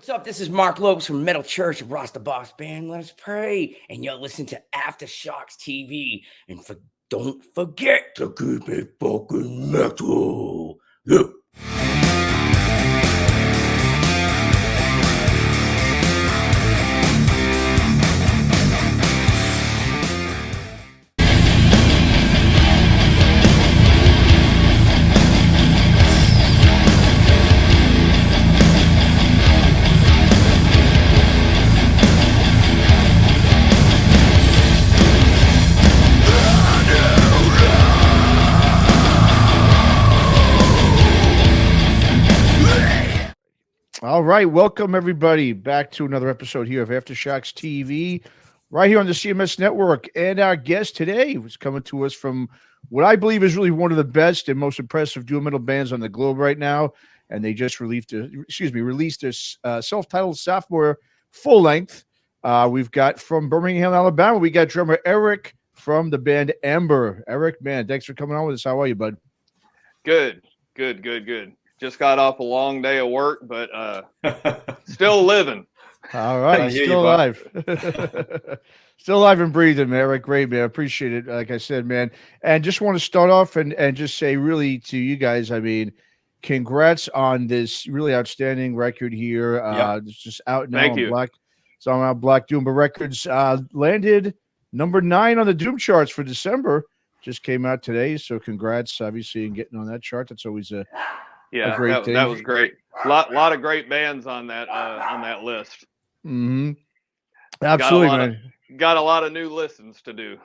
What's up? This is Mark Lopes from Metal Church of Ross the Boss Band. Let us pray. And you're listening to Aftershocks TV. And don't forget to keep it fucking metal. Yeah. All right, welcome everybody back to another episode here of Aftershocks TV, right here on the CMS Network. And our guest today was coming to us from what I believe is really one of the best and most impressive doom metal bands on the globe right now. And they just released their self-titled sophomore full length. We've got from Birmingham, Alabama. We got drummer Erik from the band EMBR. Erik, man, thanks for coming on with us. How are you, bud? Good. Just got off a long day of work, but still living. All right, still alive. Still alive and breathing, man. Erik, great, man. I appreciate it. Like I said, man. And just want to start off and just say really to you guys, I mean, congrats on this really outstanding record here. It's just out now on Black. It's on Black Doom Records. Landed number 9 on the Doom charts for December. Just came out today, so congrats, obviously, in getting on that chart. That's always a great thing. That was great. Lot of great bands on that list. Mm-hmm. Absolutely, man. Got a lot of new listens to do.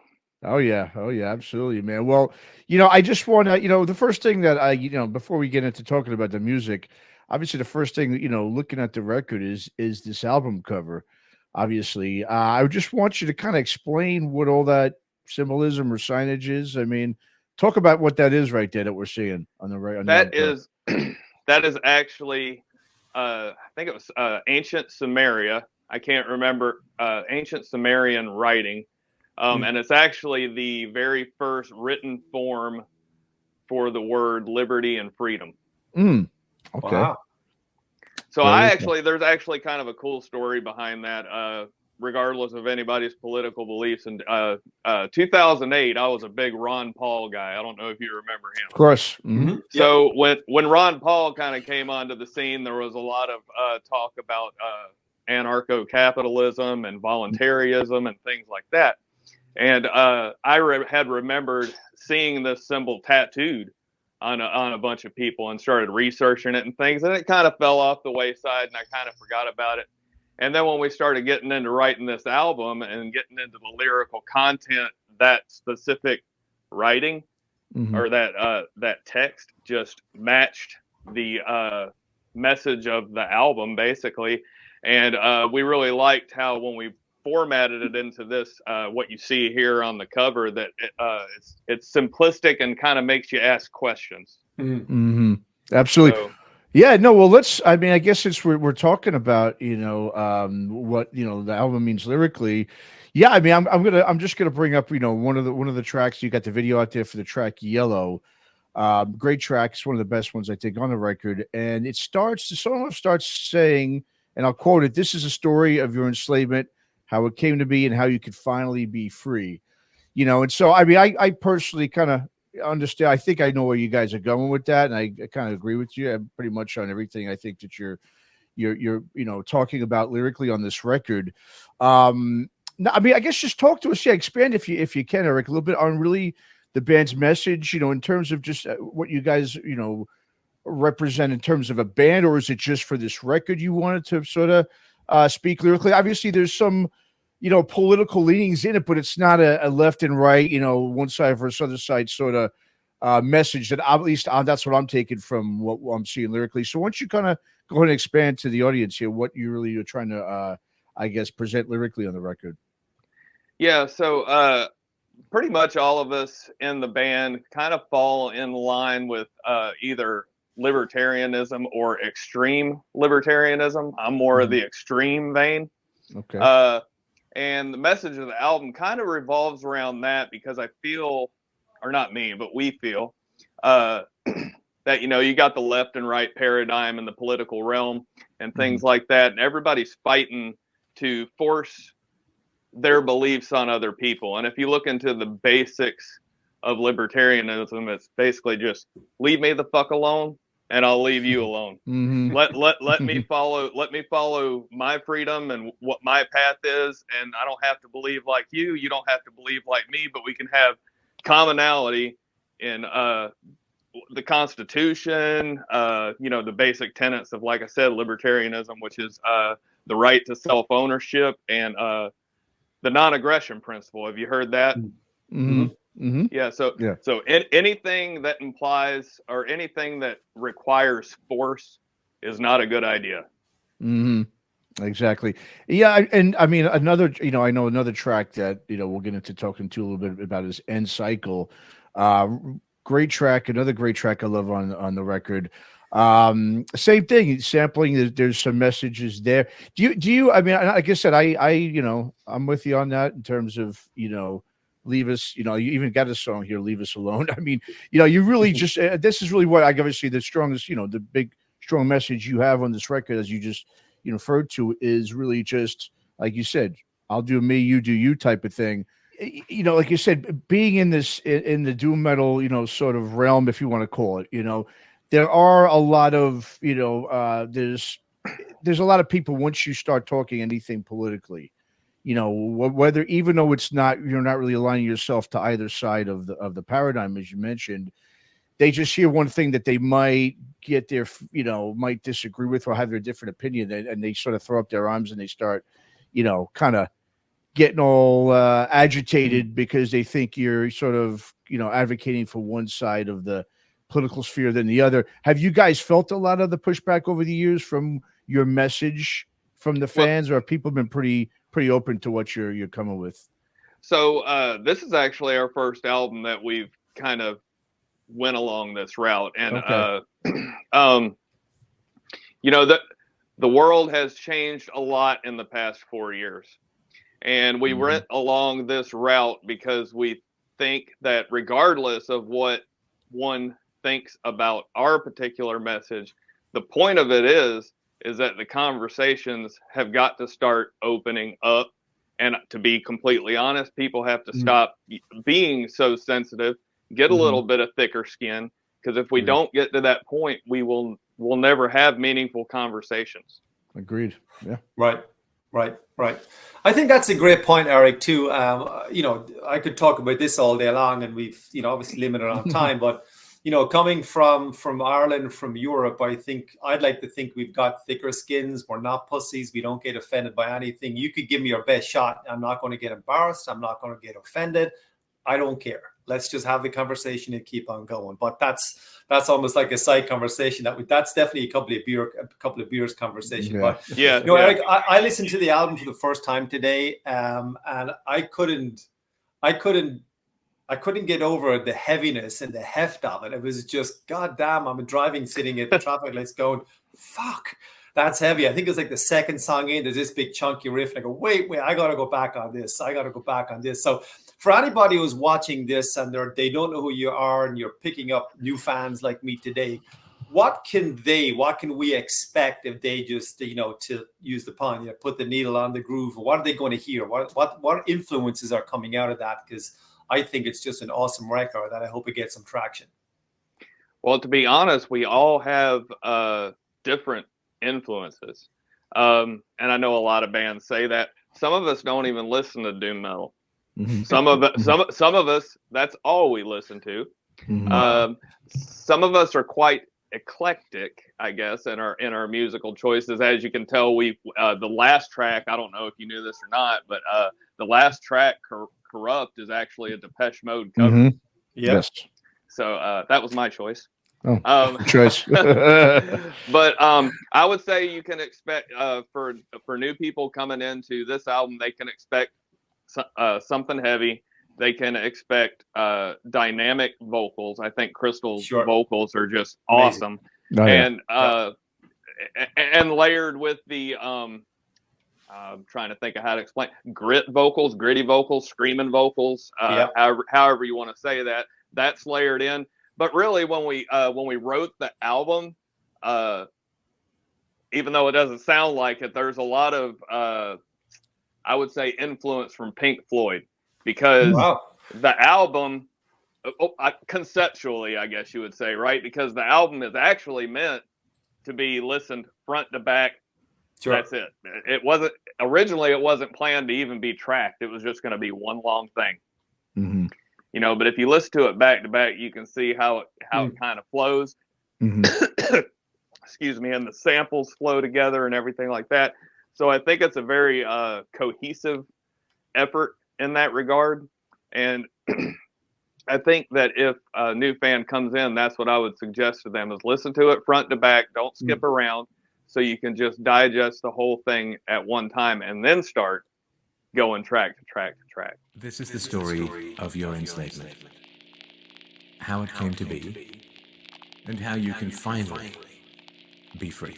Oh yeah, absolutely, man. Well, I just want to, the first thing that before we get into talking about the music, obviously the first thing, looking at the record is this album cover. Obviously, I just want you to kind of explain what all that symbolism or signage is. I mean, talk about what that is right there that we're seeing on the right. That is actually, I think it was ancient Samaria. I can't remember ancient Sumerian writing, and it's actually the very first written form for the word liberty and freedom. Okay. Wow. So there's actually kind of a cool story behind that. Regardless of anybody's political beliefs, in 2008, I was a big Ron Paul guy. I don't know if you remember him. Of course. Mm-hmm. So when Ron Paul kind of came onto the scene, there was a lot of talk about anarcho-capitalism and voluntarism and things like that. And I had remembered seeing this symbol tattooed on a bunch of people and started researching it and things, and it kind of fell off the wayside, and I kind of forgot about it. And then when we started getting into writing this album and getting into the lyrical content, that specific writing or that text just matched the message of the album, basically. And we really liked how when we formatted it into this, what you see here on the cover, that it's simplistic and kind of makes you ask questions. Mm-hmm. Absolutely. So, yeah, no, well, I guess since we're talking about, what, the album means lyrically. Yeah, I mean, I'm just going to bring up, one of the tracks. You got the video out there for the track Yellow. Great track. It's one of the best ones, I think, on the record. And the song starts saying, and I'll quote it, "This is a story of your enslavement, how it came to be and how you could finally be free." And so, I mean, I personally kind of understand. I think I know where you guys are going with that, and I kind of agree with you pretty much on everything. I think that you're talking about lyrically on this record. I mean, I guess just talk to us. Yeah, expand if you can, Erik, a little bit on really the band's message. In terms of just what you guys represent in terms of a band, or is it just for this record you wanted to sort of speak lyrically? Obviously, there's some political leanings in it, but it's not a left and right, one side versus other side sort of message that at least that's what I'm taking from what I'm seeing lyrically. So why don't you kind of go ahead and expand to the audience here what you really are trying to, I guess, present lyrically on the record? Yeah, so pretty much all of us in the band kind of fall in line with either libertarianism or extreme libertarianism. I'm more of the extreme vein. Okay. And the message of the album kind of revolves around that, because I feel, or not me, but we feel, that that, you got the left and right paradigm in the political realm and things like that. And everybody's fighting to force their beliefs on other people. And if you look into the basics of libertarianism, it's basically just leave me the fuck alone and I'll leave you alone. Let me follow my freedom and what my path is. And I don't have to believe like you. You don't have to believe like me, but we can have commonality in the Constitution, the basic tenets of, like I said, libertarianism, which is the right to self-ownership and the non-aggression principle. Have you heard that? Yeah. So anything that implies or anything that requires force is not a good idea. Exactly. Yeah. And I mean, another, I know another track that, we'll get into talking to a little bit about is End Cycle. Great track. Another great track I love on the record. Same thing, sampling. There's some messages there. Do you, I mean, like I said, I'm with you on that in terms of, leave us, you even got a song here, Leave Us Alone. I mean, you really just, this is really what I obviously the strongest, the big, strong message you have on this record, as you just, referred to, is really just, like you said, I'll do me, you do you type of thing. Like you said, being in this, in the doom metal, sort of realm, if you want to call it, there are a lot of, there's a lot of people, once you start talking anything politically, whether, even though it's not, you're not really aligning yourself to either side of the paradigm, as you mentioned, they just hear one thing that they might get their, might disagree with or have their different opinion, and they sort of throw up their arms and they start, kind of getting all agitated because they think you're sort of, advocating for one side of the political sphere than the other. Have you guys felt a lot of the pushback over the years from your message from the fans, or have people been pretty open to what you're coming with? So this is actually our first album that we've kind of went along this route, and the world has changed a lot in the past 4 years, and we went along this route because we think that regardless of what one thinks about our particular message, the point of it is that the conversations have got to start opening up. And to be completely honest, people have to stop being so sensitive, get a little bit of thicker skin, because if we don't get to that point, we'll never have meaningful conversations. Agreed. Yeah. Right. I think that's a great point, Erik, too. I could talk about this all day long, and we've, obviously limited on time, but coming from Ireland, from Europe, I'd like to think we've got thicker skins. We're not pussies. We don't get offended by anything. You could give me your best shot. I'm not going to get embarrassed. I'm not going to get offended. I don't care. Let's just have the conversation and keep on going. But that's almost like a side conversation. That's definitely a couple of beers conversation. Yeah. But Erik, I listened to the album for the first time today, and I couldn't get over the heaviness and the heft of it. It was just, goddamn, I'm driving, sitting at the traffic lights going, fuck, that's heavy. I think it's like the second song in, there's this big chunky riff. And I go, wait, I got to go back on this. So for anybody who's watching this and they don't know who you are and you're picking up new fans like me today, what can we expect if they just, to use the pun, put the needle on the groove? What are they going to hear? What influences are coming out of that? Because I think it's just an awesome record that I hope it gets some traction. Well, to be honest, we all have different influences. And I know a lot of bands say that. Some of us don't even listen to doom metal. Some of us, that's all we listen to. Some of us are quite eclectic, I guess, in our musical choices. As you can tell, the last track, I don't know if you knew this or not, but the last track, Corrupt, is actually a Depeche Mode cover. Yes. So that was my choice. Choice. But I would say you can expect for new people coming into this album, they can expect something heavy. They can expect dynamic vocals. I think Crystal's vocals are just awesome. And layered with the I'm trying to think of how to explain gritty vocals, screaming vocals, however you want to say that. That's layered in. But really, when we wrote the album, even though it doesn't sound like it, there's a lot of I would say influence from Pink Floyd, because the album, conceptually, I guess you would say, right? Because the album is actually meant to be listened front to back. Sure. That's it. It wasn't originally. It wasn't planned to even be tracked. It was just going to be one long thing. Mm-hmm. You know, but if you listen to it back to back, you can see how it kind of flows. Mm-hmm. Excuse me, and the samples flow together and everything like that. So I think it's a very cohesive effort in that regard. And I think that if a new fan comes in, that's what I would suggest to them, is listen to it front to back. Don't skip around, so you can just digest the whole thing at one time and then start going track to track to track. This is the story of your enslavement, how it came to be, and how you can finally be free.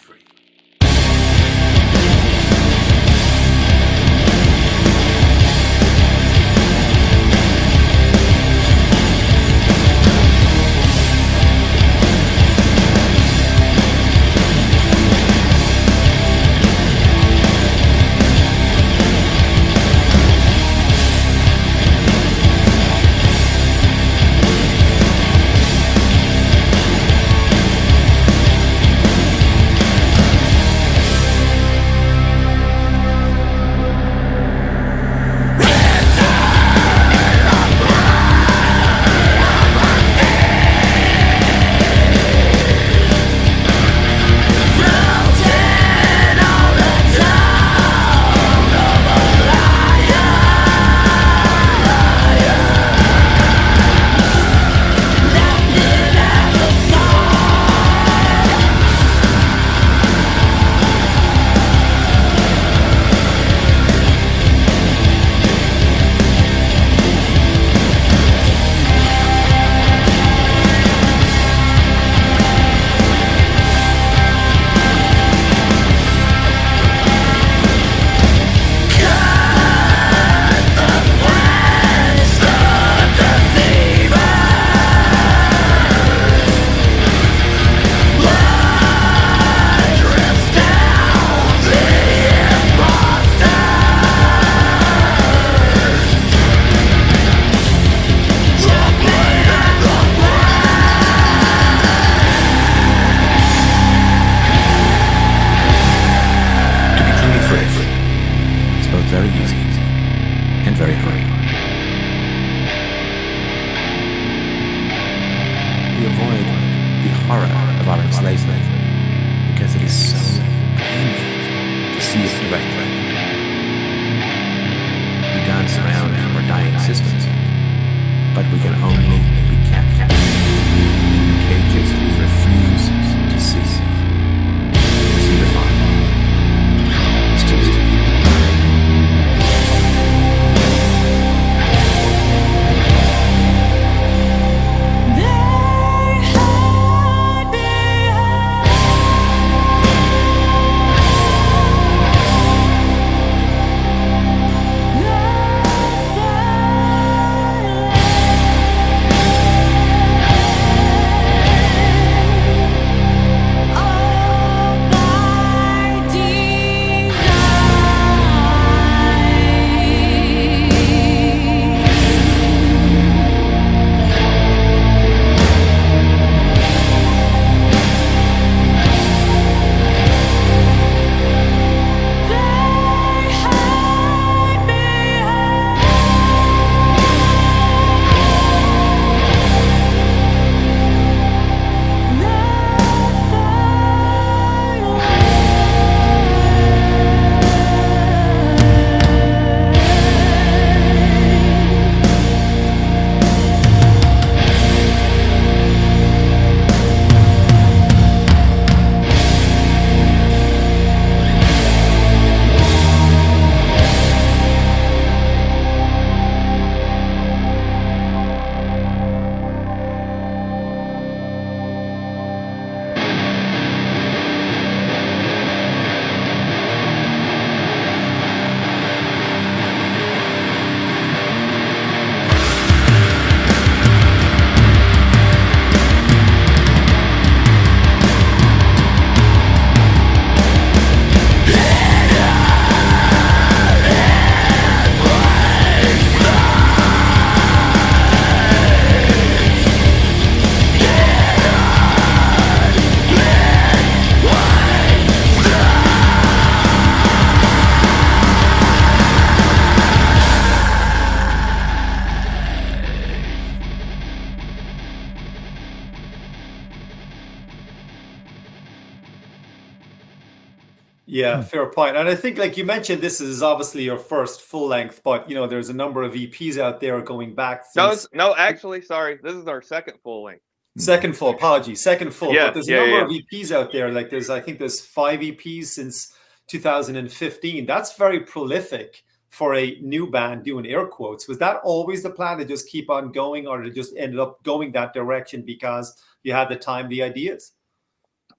Yeah, fair point. And I think, like you mentioned, this is obviously your first full length, but you know, there's a number of EPs out there going back since. No, actually, sorry, this is our second full length. Second full, apologies, second full. Yeah, But there's a yeah, number yeah. of EPs out there. Like I think there's 5 EPs since 2015. That's very prolific for a new band, doing air quotes. Was that always the plan, to just keep on going, or to just ended up going that direction because you had the time, the ideas?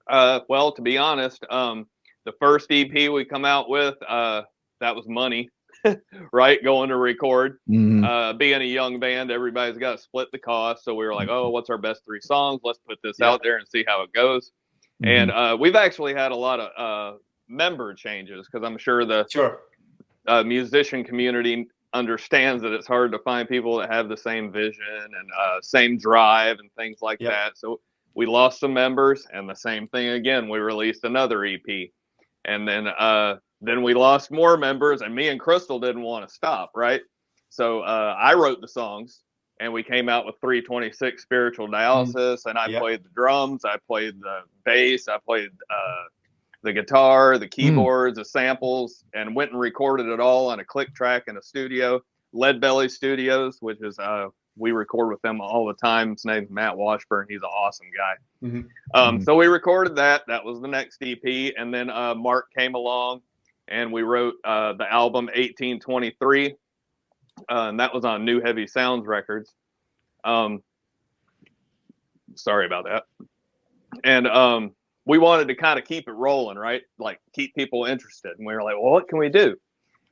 Well, to be honest, the first EP we come out with, that was money, right? Going to record. Being a young band, everybody's got to split the cost. So we were like, oh, what's our best 3 songs? Let's put this out there and see how it goes. And we've actually had a lot of member changes, because I'm sure the musician community understands that it's hard to find people that have the same vision and same drive and things like that. So we lost some members, and the same thing again. We released another EP, and then we lost more members, and me and Crystal didn't want to stop, right? So I wrote the songs, and we came out with 326 Spiritual Dialysis, and I played the drums, I played the bass, I played the guitar, the keyboards, the samples, and went and recorded it all on a click track in a studio, Lead Belly Studios, which is we record with them all the time. His name's Matt Washburn. He's an awesome guy. So we recorded that. That was the next EP. And then Mark came along, and we wrote the album 1823. And that was on New Heavy Sounds Records. Sorry about that. And we wanted to kind of keep it rolling, right? Like, keep people interested. And we were like, well, what can we do?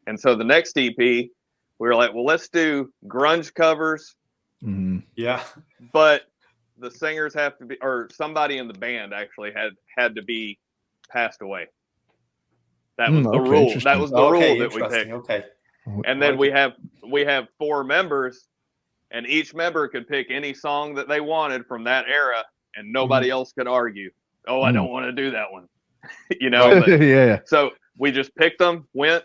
And so the next EP, we were like, well, let's do grunge covers. Yeah. But the singers have to be, or somebody in the band actually had to be passed away. That was the rule. That was the rule that we picked. Okay. And then we have 4 members, and each member could pick any song that they wanted from that era, and nobody else could argue. Oh, I don't want to do that one. You know? But, so we just picked them, went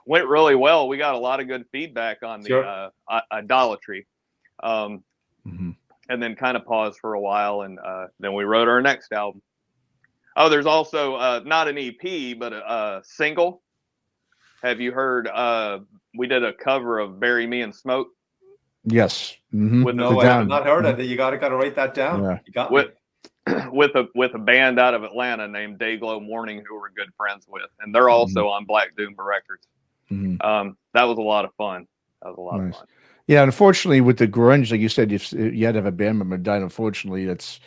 really well. We got a lot of good feedback on the Idolatry. And then kind of paused for a while, and then we wrote our next album. Oh, there's also not an EP, but a single. Have you heard? We did a cover of "Bury Me in Smoke." Yes. No, I have not heard of it. You got to write that down. Yeah. You got with a band out of Atlanta named Dayglow Morning, who we're good friends with, and they're also on Black Doomba Records. That was a lot of fun. Of fun. Yeah, unfortunately, with the grunge, like you said, if you had to have a band member die. Unfortunately, that's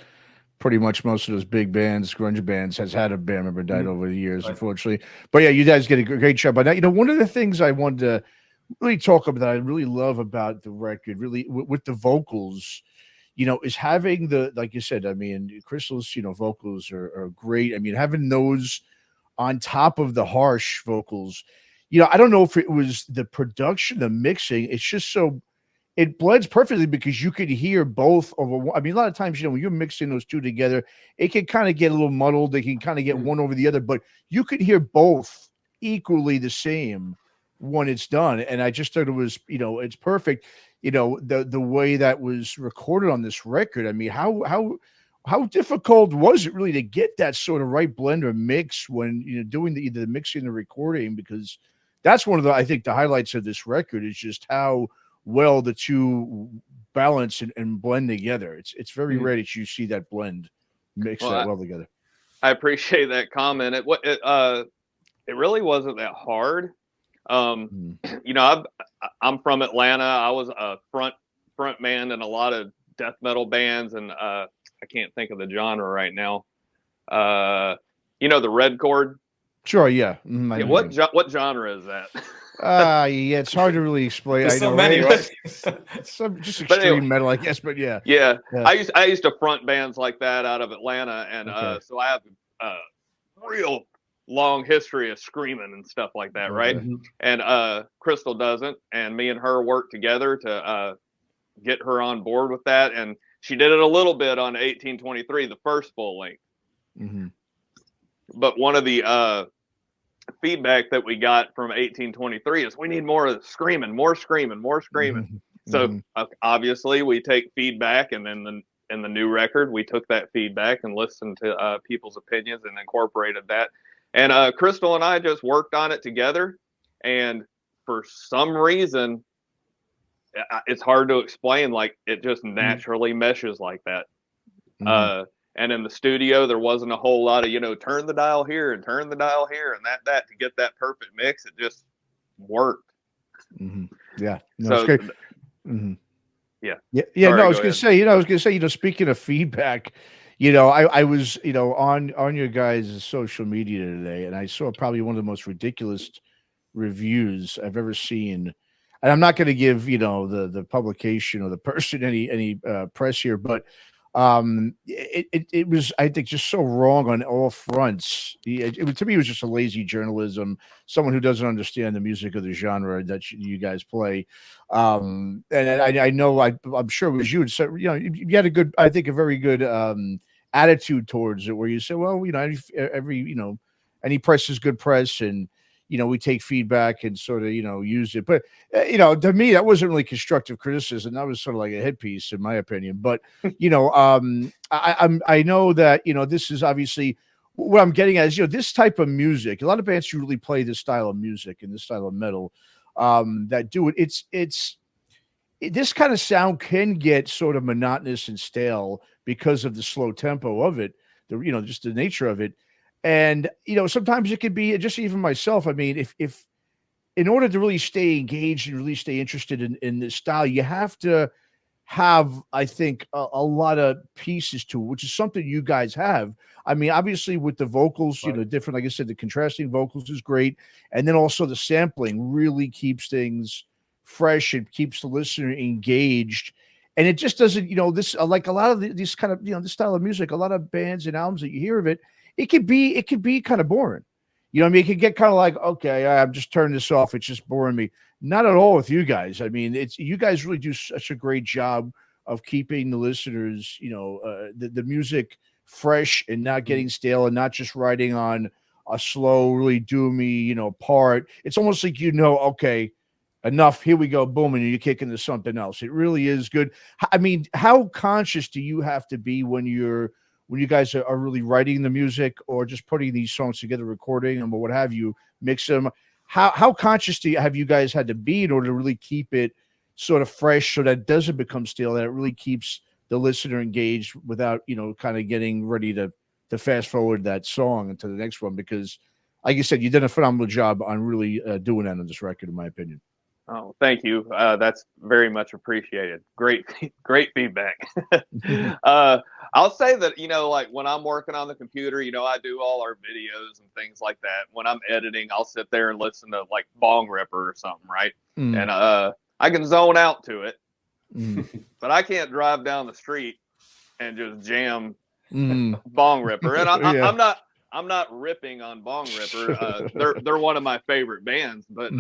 pretty much most of those big bands, grunge bands, has had a band member died over the years, unfortunately. But yeah, you guys get a great job. But now, you know, one of the things I wanted to really talk about that I really love about the record, really with the vocals, you know, is having the, like you said, I mean, Crystal's, you know, vocals are great. I mean, having those on top of the harsh vocals, you know, I don't know if it was the production, the mixing, it's just so, it blends perfectly because you could hear both over. I mean, a lot of times, you know, when you're mixing those two together, it can kind of get a little muddled. They can kind of get one over the other, but you could hear both equally the same when it's done. And I just thought it was, you know, it's perfect. You know, the way that was recorded on this record. I mean, how difficult was it really to get that sort of right blend or mix when, you know, doing either the mixing and the recording? Because that's one of the, I think, the highlights of this record is just how well the two balance and blend together. It's very rare that you see that blend mix that well together. I appreciate that comment. It really wasn't that hard. You know, I'm from Atlanta. I was a front man in a lot of death metal bands, and I can't think of the genre right now. You know, the Red Chord. Sure, yeah. What genre is that? Yeah, it's hard to really explain. There's so many, right? Some just extreme metal, I guess. But yeah. I used to front bands like that out of Atlanta, and so I have a real long history of screaming and stuff like that, right? And Crystal doesn't, and me and her worked together to get her on board with that, and she did it a little bit on 1823, the first full length. But one of the feedback that we got from 1823 is we need more of the screaming, more screaming. So obviously we take feedback, and then in the new record we took that feedback and listened to people's opinions and incorporated that. And Crystal and I just worked on it together, and for some reason, it's hard to explain. Like, it just naturally meshes like that. And in the studio, there wasn't a whole lot of, turn the dial here and turn the dial here and that to get that perfect mix. It just worked. Yeah. No, So, it's great. Yeah. Yeah. No, I was going to say, speaking of feedback, I was, on your guys' social media today, and I saw probably one of the most ridiculous reviews I've ever seen. And I'm not going to give, the publication or the person any press here, but it was, I think, just so wrong on all fronts. To me, it was just a lazy journalism, someone who doesn't understand the music of the genre that you guys play. And I know, I'm sure it was you. So, you had a very good attitude towards it, where you say, well, every any press is good press, and we take feedback and sort of, use it. But, to me, that wasn't really constructive criticism. That was sort of like a hit piece, in my opinion. But, I know that, this is obviously what I'm getting at is, this type of music, a lot of bands who really play this style of music and this style of metal that do it. This kind of sound can get sort of monotonous and stale because of the slow tempo of it, just the nature of it. And, sometimes it could be just even myself. I mean, if in order to really stay engaged and really stay interested in this style, you have to have, I think, a lot of pieces to it, which is something you guys have. I mean, obviously with the vocals, different, like I said, the contrasting vocals is great. And then also the sampling really keeps things fresh and keeps the listener engaged. And it just doesn't, this, like a lot of these kind of, this style of music, a lot of bands and albums that you hear of it, it could be kind of boring. It could get kind of like, okay, I'm just turning this off. It's just boring me. Not at all with you guys. I mean, you guys really do such a great job of keeping the listeners, the music fresh and not getting stale, and not just riding on a slow, really doomy, part. It's almost like, okay, enough, here we go, boom, and you kick into something else. It really is good. I mean, how conscious do you have to be when you guys are really writing the music, or just putting these songs together, recording them, or what have you, mix them? How conscious have you guys had to be in order to really keep it sort of fresh, so that it doesn't become stale, that it really keeps the listener engaged without, kind of getting ready to fast forward that song into the next one? Because, like you said, you did a phenomenal job on really doing that on this record, in my opinion. Oh, thank you. That's very much appreciated. Great feedback. I'll say that, like when I'm working on the computer, I do all our videos and things like that. When I'm editing, I'll sit there and listen to like Bong Ripper or something, right? And I can zone out to it, but I can't drive down the street and just jam Bong Ripper. And I'm not ripping on Bong Ripper. They're one of my favorite bands, but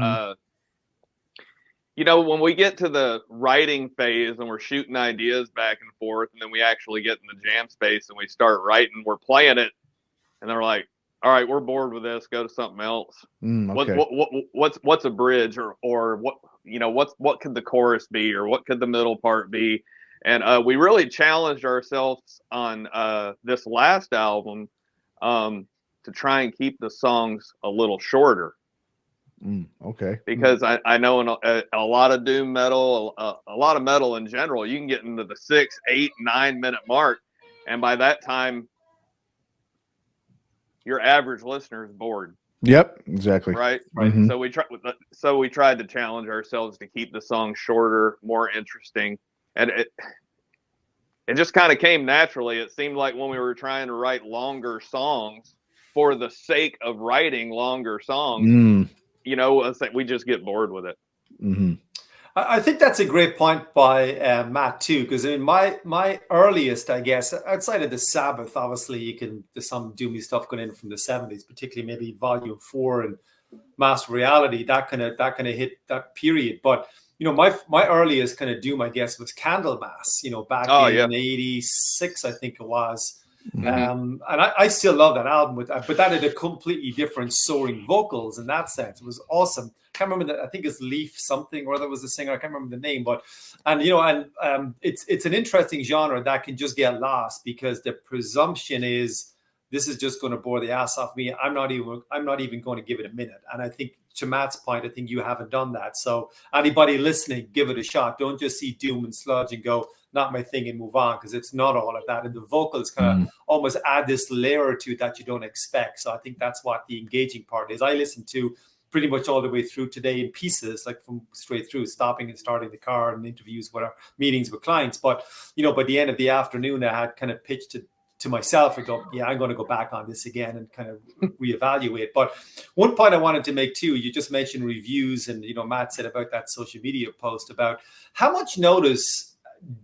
when we get to the writing phase and we're shooting ideas back and forth, and then we actually get in the jam space and we start writing, we're playing it, and they're like, all right, we're bored with this, go to something else. Okay. What's a bridge, or what could the chorus be, or what could the middle part be? And we really challenged ourselves on this last album to try and keep the songs a little shorter. Okay. Because I know in a lot of doom metal, a lot of metal in general, you can get into the 6, 8, 9 minute mark, and by that time, your average listener is bored. Yep, exactly. Right. Mm-hmm. So we tried to challenge ourselves to keep the song shorter, more interesting, and it just kind of came naturally. It seemed like when we were trying to write longer songs for the sake of writing longer songs. We just get bored with it. Mm-hmm. I think that's a great point by Matt too, because I mean, my earliest, I guess, outside of the Sabbath, obviously there's some doomy stuff going in from the 70s, particularly maybe Volume 4 and Master Reality, that kind of hit that period. But my earliest kind of doom, I guess, was Candlemass. Back in '86, I think it was. And I still love that album, but that had a completely different soaring vocals in that sense. It was awesome. I can't remember that. I think it's Leaf something, or that was the singer. I can't remember the name, but it's an interesting genre that can just get lost, because the presumption is this is just going to bore the ass off me. I'm not even going to give it a minute. And I think to Matt's point, I think you haven't done that. So anybody listening, give it a shot. Don't just see doom and sludge and go, not my thing, and move on, because it's not all of that. And the vocals kind of almost add this layer to it that you don't expect. So I think that's what the engaging part is. I listened to pretty much all the way through today in pieces, like from straight through, stopping and starting the car and interviews, whatever, meetings with clients. But, you know, by the end of the afternoon, I had kind of pitched it to myself and go, yeah, I'm going to go back on this again and kind of reevaluate. But one point I wanted to make too, you just mentioned reviews, and, you know, Matt said about that social media post about how much notice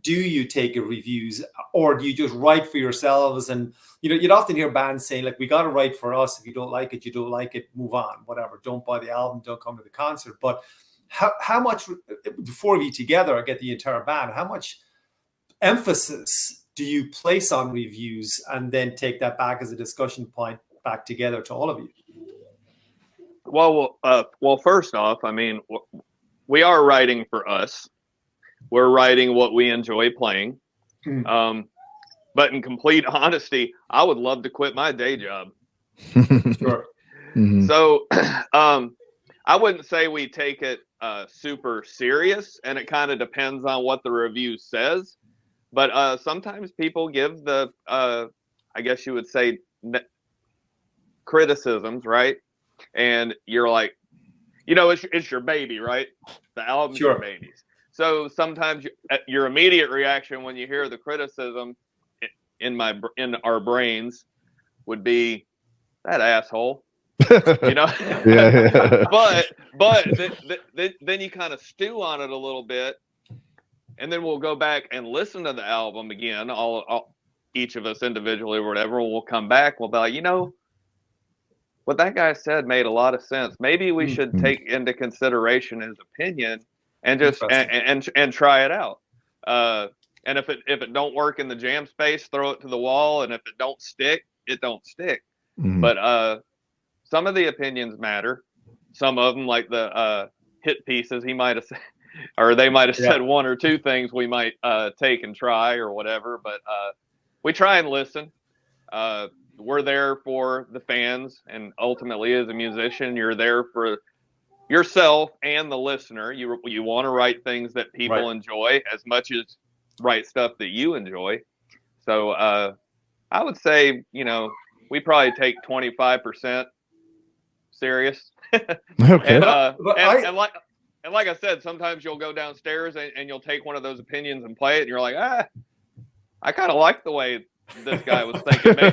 do you take of reviews, or do you just write for yourselves? And, you know, you'd often hear bands saying, like, we got to write for us. If you don't like it, you don't like it, move on, whatever. Don't buy the album, don't come to the concert. But how much, the four of you together, I get the entire band, how much emphasis do you place on reviews, and then take that back as a discussion point back together to all of you? Well, first off, I mean, we are writing for us. We're writing what we enjoy playing. But in complete honesty, I would love to quit my day job. Sure. So I wouldn't say we take it super serious, and it kind of depends on what the review says. But sometimes people give the, I guess you would say, criticisms, right? And you're like, you know, it's your baby, right? The album's your babies. So sometimes your immediate reaction when you hear the criticism in our brains would be, that asshole, you know. But then you kind of stew on it a little bit, and then we'll go back and listen to the album again, all each of us individually or whatever. And we'll come back. We'll be like, you know, what that guy said made a lot of sense. Maybe we should take into consideration his opinion and just and try it out. And if it don't work in the jam space, throw it to the wall. And if it don't stick, it don't stick. But some of the opinions matter. Some of them, like the hit pieces, he might have said, or they might have said one or two things we might take and try or whatever. But we try and listen. We're there for the fans, and ultimately, as a musician, you're there for yourself and the listener. You want to write things that people enjoy as much as write stuff that you enjoy. So I would say, you know, we probably take 25% serious. Okay. And like I said, sometimes you'll go downstairs and you'll take one of those opinions and play it, and you're like, I kind of like the way this guy was thinking. Maybe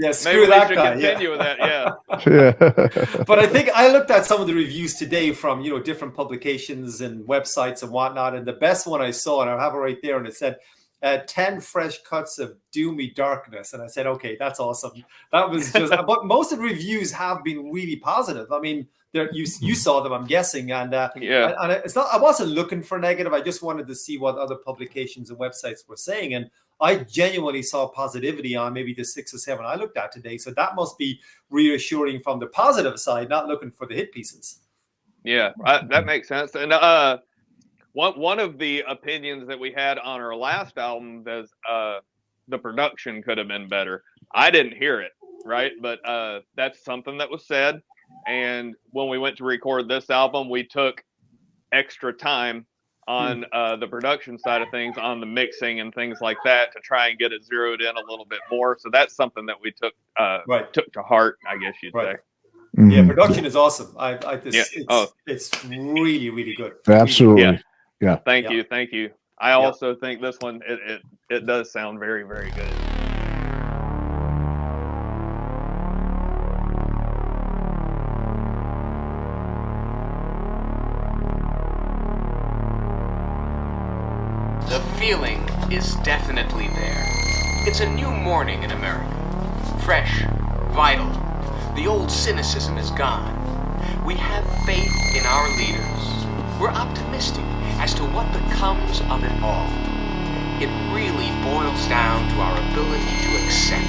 we should continue with that. Yeah. But I think I looked at some of the reviews today from, you know, different publications and websites and whatnot, and the best one I saw, and I have it right there, and it said 10 fresh cuts of doomy darkness, and I said, okay, that's awesome. That was just but most of the reviews have been really positive. I mean, you saw them, I'm guessing, and and it's not, I wasn't looking for negative. I just wanted to see what other publications and websites were saying, and I genuinely saw positivity on maybe the 6 or 7 I looked at today. So that must be reassuring from the positive side, not looking for the hit pieces. Yeah, that makes sense. And one of the opinions that we had on our last album was the production could have been better. I didn't hear it, right? But that's something that was said. And when we went to record this album, we took extra time on the production side of things, on the mixing and things like that, to try and get it zeroed in a little bit more. So that's something that we took to heart, I guess you'd say. Yeah, production is awesome. It's really, really good. Absolutely. Yeah. Thank you. I also think this one, it does sound very, very good. The feeling is definitely there. It's a new morning in America. Fresh, vital. The old cynicism is gone. We have faith in our leaders. We're optimistic as to what becomes of it all. It really boils down to our ability to accept.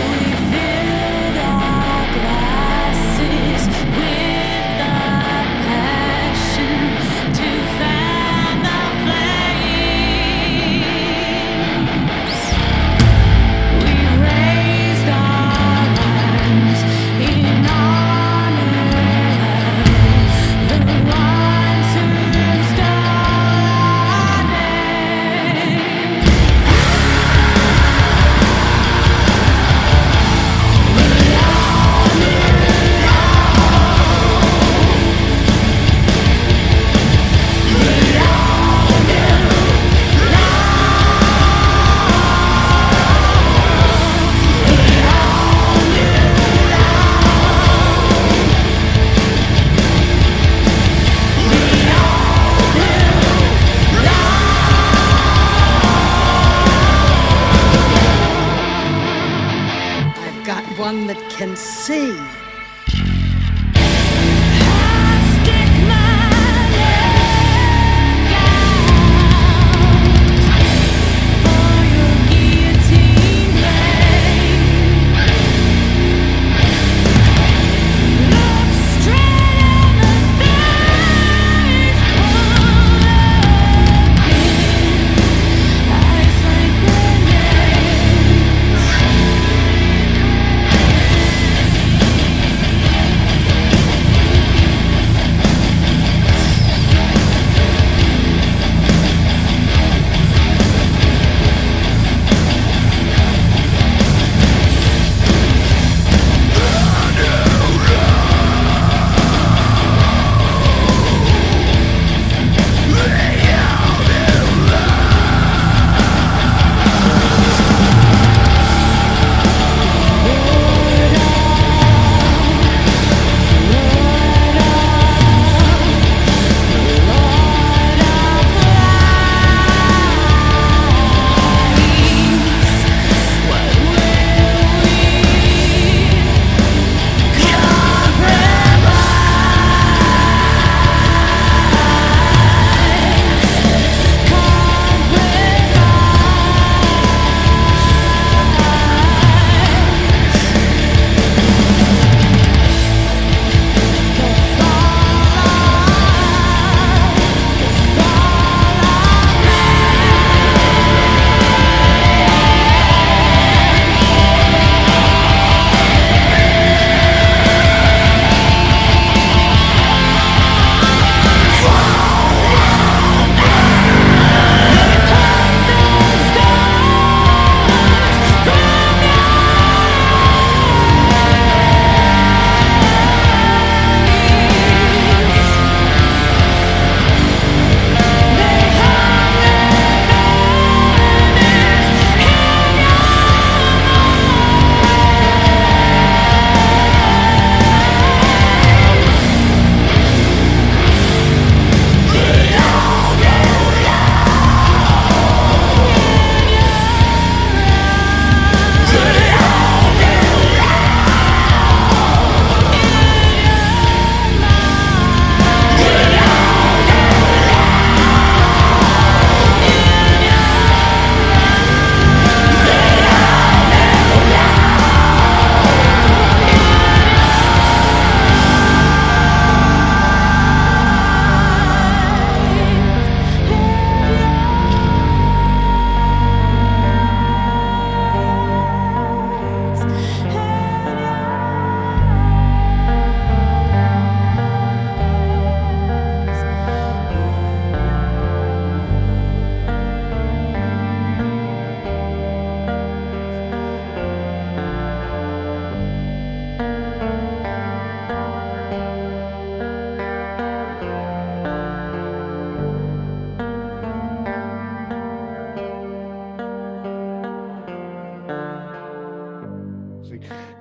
We feel sing.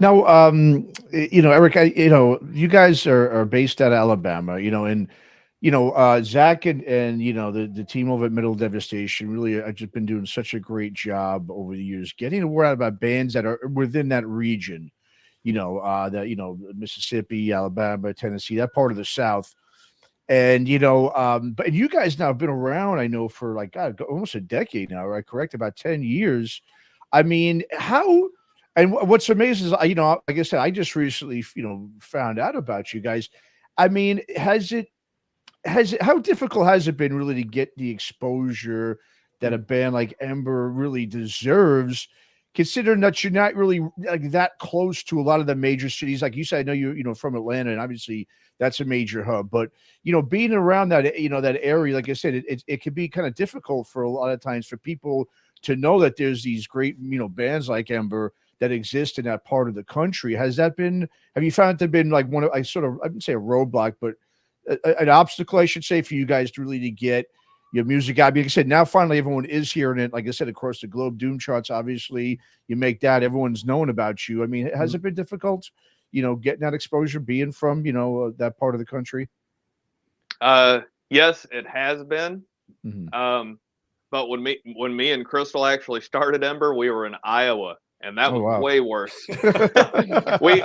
Now, Eric, you guys are based out of Alabama, and Zach and the team over at Middle Devastation really have just been doing such a great job over the years getting the word out about bands that are within that region, Mississippi, Alabama, Tennessee, that part of the South. And but you guys now have been around, I know, for like God, almost a decade now, right? Correct, about 10 years. I mean, how and what's amazing is, like I said, I just recently, found out about you guys. I mean, how difficult has it been really to get the exposure that a band like Ember really deserves, considering that you're not really like that close to a lot of the major cities? Like you said, I know you're from Atlanta, and obviously that's a major hub, but being around that, that area, like I said, it can be kind of difficult for a lot of times for people to know that there's these great, bands like Ember that exist in that part of the country. Have you found it to been like I wouldn't say a roadblock, but an obstacle, I should say, for you guys to really to get your music out? Like I said, now finally everyone is hearing it. Like I said, across the globe, Doom charts, obviously, you make that, everyone's knowing about you. I mean, has it been difficult, getting that exposure, being from, that part of the country? Yes, it has been. Mm-hmm. But when me and Crystal actually started Ember, we were in Iowa, and that was wow. way worse. we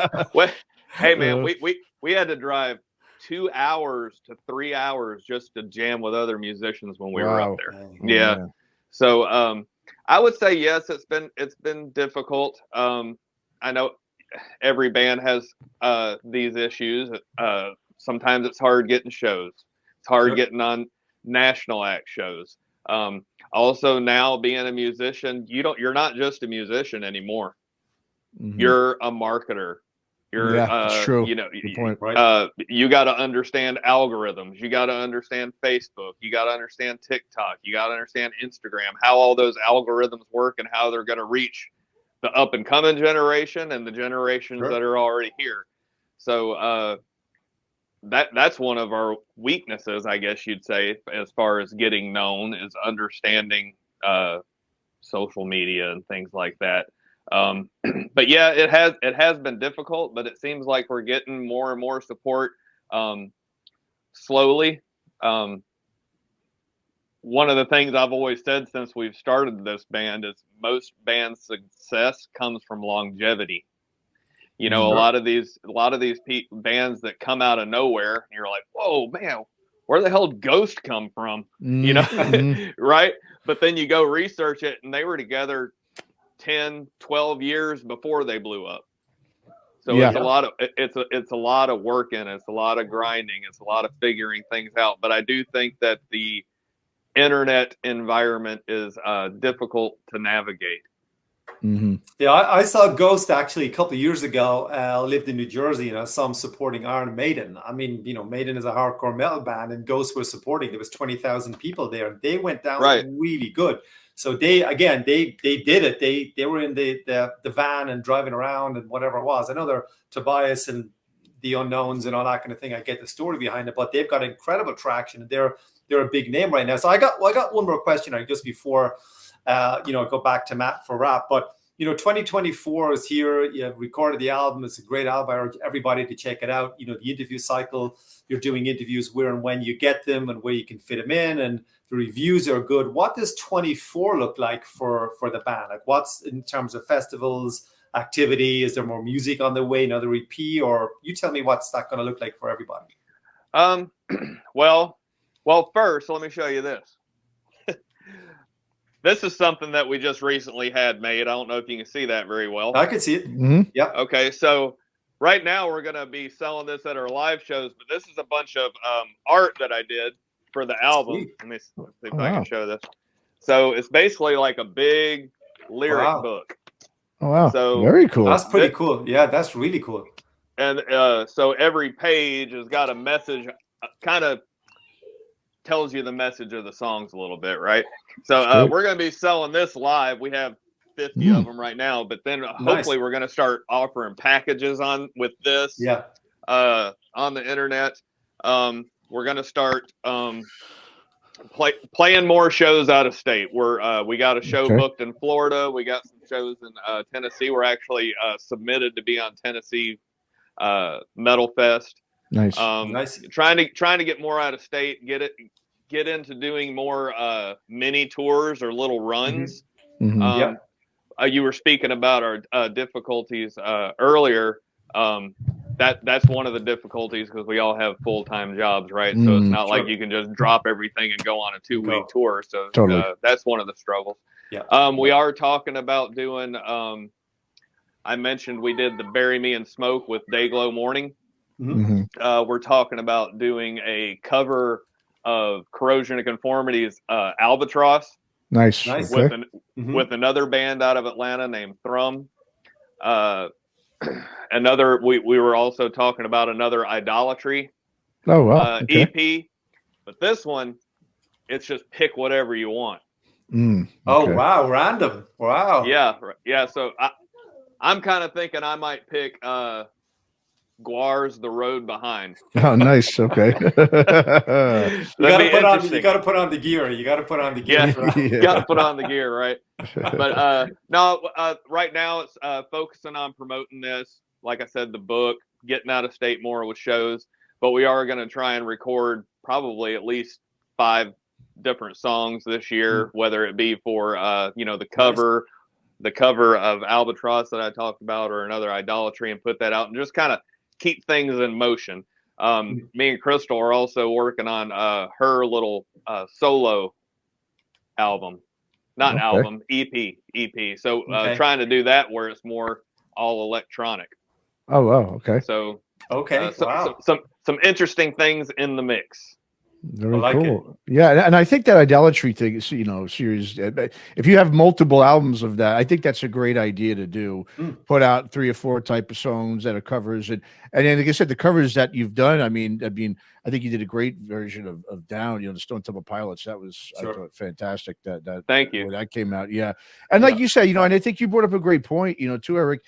hey man, we had to drive 2 hours to 3 hours just to jam with other musicians when we were up there. Yeah. Man. So I would say yes, it's been difficult. I know every band has these issues. Sometimes it's hard getting shows. It's hard getting on national act shows. Also now being a musician, you're not just a musician anymore. Mm-hmm. You're a marketer. You're that's true. you know, good point. you got to understand algorithms. You got to understand Facebook. You got to understand TikTok. You got to understand Instagram, how all those algorithms work and how they're going to reach the up and coming generation and the generations that are already here. So that's one of our weaknesses, I guess you'd say, as far as getting known, is understanding social media and things like that. But yeah, it has been difficult, but it seems like we're getting more and more support slowly. One of the things I've always said since we've started this band is most bands' success comes from longevity. You know, a lot of these bands that come out of nowhere, and you're like, whoa, man, where the hell did Ghost come from? You know, right? But then you go research it, and they were together 10, 12 years before they blew up. So it's a lot of work in it. It's a lot of grinding. It's a lot of figuring things out. But I do think that the internet environment is difficult to navigate. Mm-hmm. Yeah, I saw Ghost actually a couple of years ago. I lived in New Jersey, and I saw him supporting Iron Maiden. I mean, you know, Maiden is a hardcore metal band, and Ghost was supporting. There was 20,000 people there, and they went down really good. So they did it. They were in the van and driving around and whatever it was. I know they're Tobias and the Unknowns and all that kind of thing. I get the story behind it, but they've got incredible traction, and they're a big name right now. So I got one more question just before go back to Matt for wrap. But 2024 is here. You have recorded the album. It's a great album. I urge everybody to check it out. The interview cycle, you're doing interviews where and when you get them and where you can fit them in, and the reviews are good. What does 24 look like for the band? Like, what's in terms of festivals, activity? Is there more music on the way, another EP, or you tell me what's that going to look like for everybody? Well, first, let me show you this. This is something that we just recently had made. I don't know if you can see that very well. I can see it. Mm-hmm. Yeah. Okay, so right now we're going to be selling this at our live shows, but this is a bunch of art that I did for the album. Sweet. Let me see if I can show this. So it's basically like a big lyric book. Oh, wow. So very cool. That's pretty cool. Yeah, that's really cool. And so every page has got a message, kind of tells you the message of the songs a little bit, right? So we're going to be selling this live. We have 50 of them right now, but then hopefully we're going to start offering packages with this on the internet. We're going to start playing more shows out of state. We got a show booked in Florida. We got some shows in Tennessee. We're actually submitted to be on Tennessee Metal Fest. Nice. Nice. Trying to get more out of state, get into doing more mini tours or little runs. Mm-hmm. You were speaking about our difficulties earlier. That's one of the difficulties, because we all have full-time jobs, right? So it's not like you can just drop everything and go on a 2-week tour. So that's one of the struggles. Yeah. We are talking about doing. I mentioned we did the Bury Me in Smoke with Dayglow Morning. Mm-hmm. We're talking about doing a cover of Corrosion of Conformity's Albatross. Nice. With another band out of Atlanta named Thrum. We were also talking about another Idolatry EP, but this one, it's just pick whatever you want. Oh wow, random. Wow. Yeah. So I'm kind of thinking I might pick Guar's The Road Behind. Oh, nice. Okay. You gotta put on the gear. You gotta put on the gear. You gotta put on the gear, right? But right now it's focusing on promoting this. Like I said, the book, getting out of state more with shows. But we are going to try and record probably at least 5 different songs this year, whether it be for the cover, the cover of Albatross that I talked about, or another Idolatry, and put that out and just kind of keep things in motion. Me and Crystal are also working on her little solo album, not album, EP. So trying to do that where it's more all electronic. Oh wow, okay. So wow. Some interesting things in the mix. Very cool. Yeah, and I think that Idolatry thing is, series. If you have multiple albums of that, I think that's a great idea to do. Put out 3 or 4 type of songs that are covers, and then, like I said, the covers that you've done. I think you did a great version of Down. The Stone Temple Pilots. That was I thought fantastic. That thank you. When that came out, yeah. And like you said, and I think you brought up a great point, too, Erik.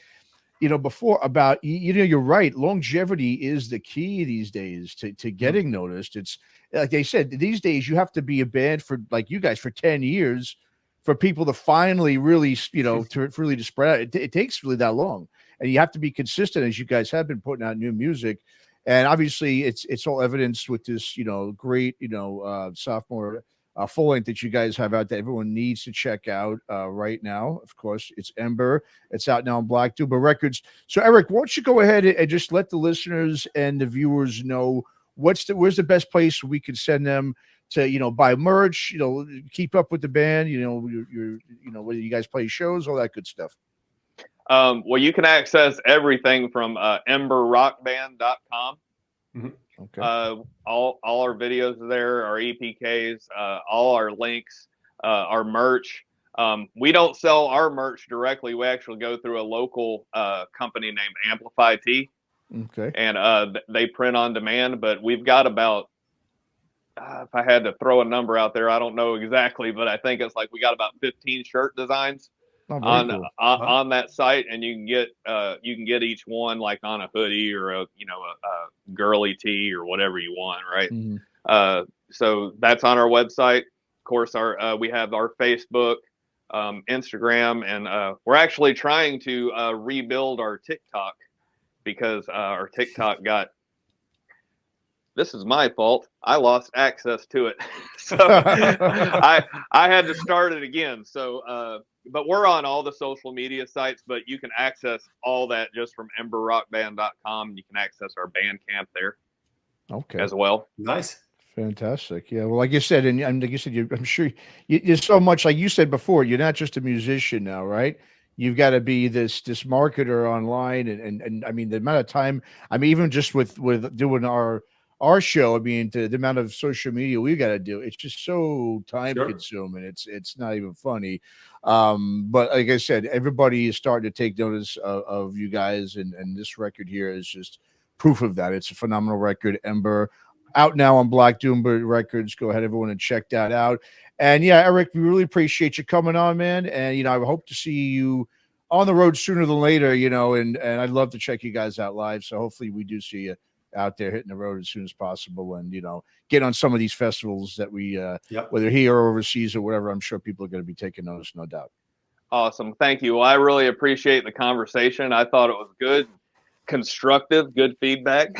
Before about, you're right. Longevity is the key these days to getting noticed. It's like they said, these days you have to be a band for, like you guys, for 10 years for people to finally really, to spread out. It takes really that long, and you have to be consistent, as you guys have been putting out new music. And obviously it's all evidenced with this, great, sophomore full length that you guys have out that everyone needs to check out right now. Of course, it's EMBR. It's out now on Black Tuba Records. So, Erik, why don't you go ahead and just let the listeners and the viewers know where's the best place we could send them to, buy merch, keep up with the band, whether you guys play shows, all that good stuff. Well, you can access everything from EMBRrockband.com. Okay. All our videos are there, our EPKs, all our links, our merch. We don't sell our merch directly. We actually go through a local company named Amplify T. Okay. And they print on demand, but we've got about, if I had to throw a number out there, I don't know exactly, but I think it's like we got about 15 shirt designs on that site, and you can get each one like on a hoodie or a girly tee or whatever you want, right? Mm-hmm. So that's on our website. Of course, we have our Facebook, Instagram, and we're actually trying to rebuild our TikTok, because our TikTok this is my fault. I lost access to it. So I had to start it again. So, but we're on all the social media sites, but you can access all that just from EMBRrockband.com. You can access our Bandcamp there as well. Nice. Fantastic. Yeah. Well, like you said, and like you said, I'm sure you're so much, like you said before, you're not just a musician now, right? You've got to be this marketer online. And I mean, the amount of time, even just with doing our show, the amount of social media we got to do, it's just so time consuming. It's not even funny. But like I said, everybody is starting to take notice of you guys, and this record here is just proof of that. It's a phenomenal record. EMBR, out now on Black Tuba Records. Go ahead, everyone, and check that out. And yeah, Erik, we really appreciate you coming on, man. And I hope to see you on the road sooner than later. And I'd love to check you guys out live. So hopefully we do see you out there hitting the road as soon as possible, and get on some of these festivals that we whether here or overseas or whatever. I'm sure people are going to be taking notice, no doubt. Awesome. Thank you. Well, I really appreciate the conversation. I thought it was good, constructive, good feedback.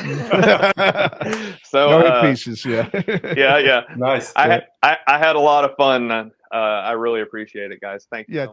So pieces, yeah. yeah. Nice. I had a lot of fun. I really appreciate it, guys. Thank you. Yeah.